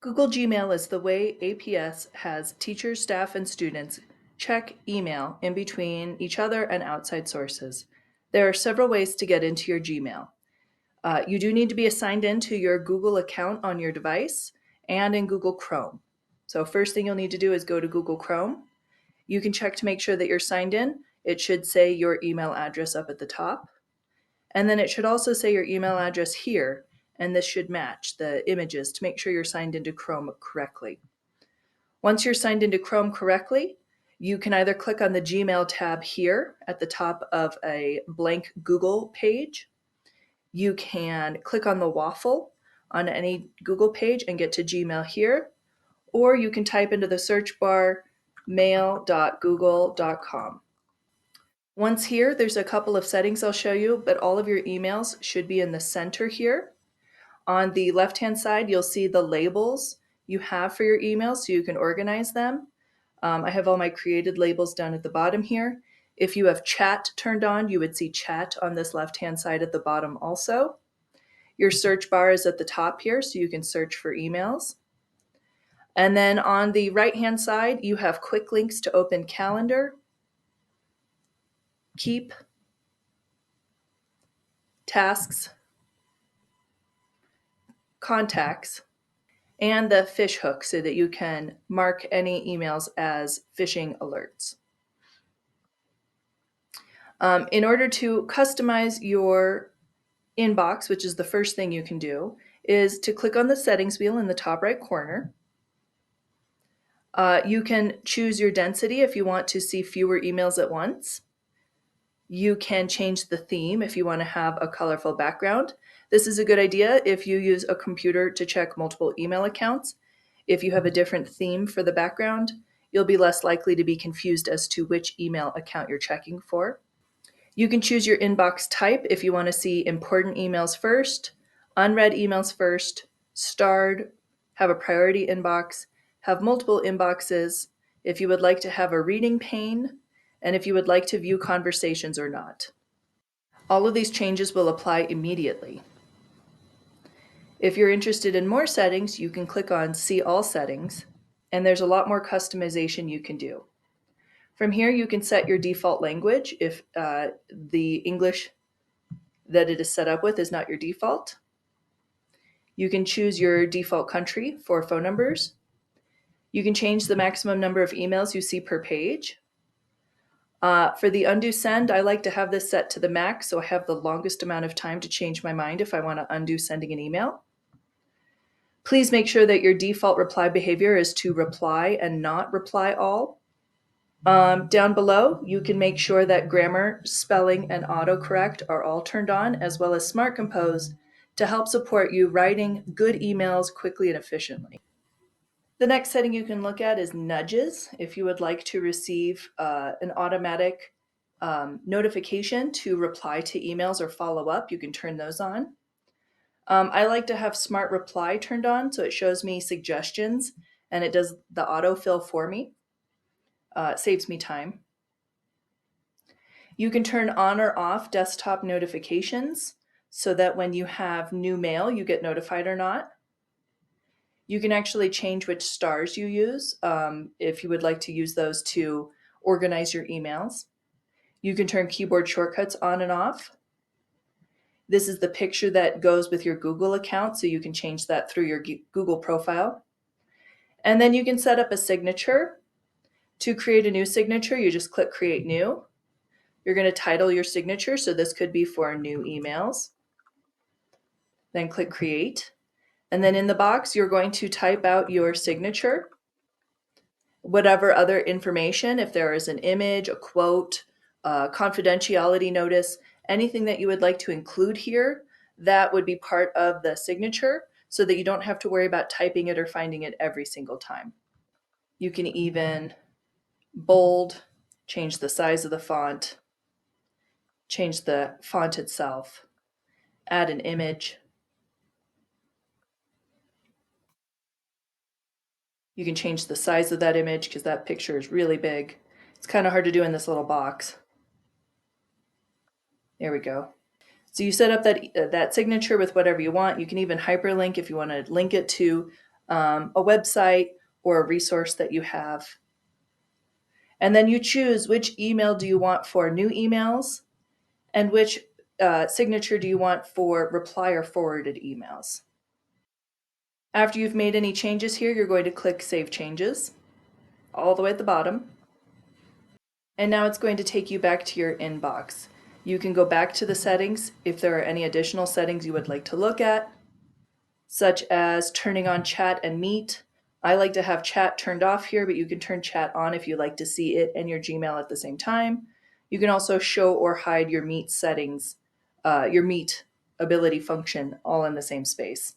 Google Gmail is the way APS has teachers, staff, and students check email in between each other and outside sources. There are several ways to get into your Gmail. You do need to be assigned into your Google account on your device and in Google Chrome. So first thing you'll need to do is go to Google Chrome. You can check to make sure that you're signed in. It should say your email address up at the top. And then it should also say your email address here, and this should match the images to make sure you're signed into Chrome correctly. Once you're signed into Chrome correctly, you can either click on the Gmail tab here at the top of a blank Google page. You can click on the waffle on any Google page and get to Gmail here, or you can type into the search bar mail.google.com. Once here, there's a couple of settings I'll show you, but all of your emails should be in the center here. On the left-hand side, you'll see the labels you have for your emails so you can organize them. I have all my created labels down at the bottom here. If you have chat turned on, you would see chat on this left-hand side at the bottom also. Your search bar is at the top here, so you can search for emails. And then on the right-hand side, you have quick links to open Calendar, Keep, Tasks, Contacts, and the fish hook so that you can mark any emails as phishing alerts. In order to customize your inbox, which is the first thing you can do, is to click on the settings wheel in the top right corner. You can choose your density if you want to see fewer emails at once. You can change the theme if you want to have a colorful background. This is a good idea if you use a computer to check multiple email accounts. If you have a different theme for the background, you'll be less likely to be confused as to which email account you're checking for. You can choose your inbox type if you want to see important emails first, unread emails first, starred, have a priority inbox, have multiple inboxes, if you would like to have a reading pane, and if you would like to view conversations or not. All of these changes will apply immediately. If you're interested in more settings, you can click on See All Settings, and there's a lot more customization you can do. From here, you can set your default language if the English that it is set up with is not your default. You can choose your default country for phone numbers. You can change the maximum number of emails you see per page. For the undo send, I like to have this set to the max, so I have the longest amount of time to change my mind if I want to undo sending an email. Please make sure that your default reply behavior is to reply and not reply all. Down below, you can make sure that grammar, spelling, and autocorrect are all turned on, as well as Smart Compose to help support you writing good emails quickly and efficiently. The next setting you can look at is nudges. If you would like to receive an automatic notification to reply to emails or follow up, you can turn those on. I like to have Smart Reply turned on, so it shows me suggestions and it does the autofill for me. It saves me time. You can turn on or off desktop notifications so that when you have new mail, you get notified or not. You can actually change which stars you use if you would like to use those to organize your emails. You can turn keyboard shortcuts on and off. This is the picture that goes with your Google account, so you can change that through your Google profile. And then you can set up a signature. To create a new signature, you just click Create New. You're going to title your signature, so this could be for new emails. Then click Create. And then in the box, you're going to type out your signature, whatever other information, if there is an image, a quote, a confidentiality notice, anything that you would like to include here, that would be part of the signature so that you don't have to worry about typing it or finding it every single time. You can even bold, change the size of the font, change the font itself, add an image. You can change the size of that image because that picture is really big. It's kind of hard to do in this little box. There we go. So you set up that signature with whatever you want. You can even hyperlink if you want to link it to a website or a resource that you have. And then you choose which email do you want for new emails and which signature do you want for reply or forwarded emails. After you've made any changes here, you're going to click Save Changes all the way at the bottom. And now it's going to take you back to your inbox. You can go back to the settings if there are any additional settings you would like to look at, such as turning on chat and meet. I like to have chat turned off here, but you can turn chat on if you like to see it and your Gmail at the same time. You can also show or hide your meet settings, your meet ability function all in the same space.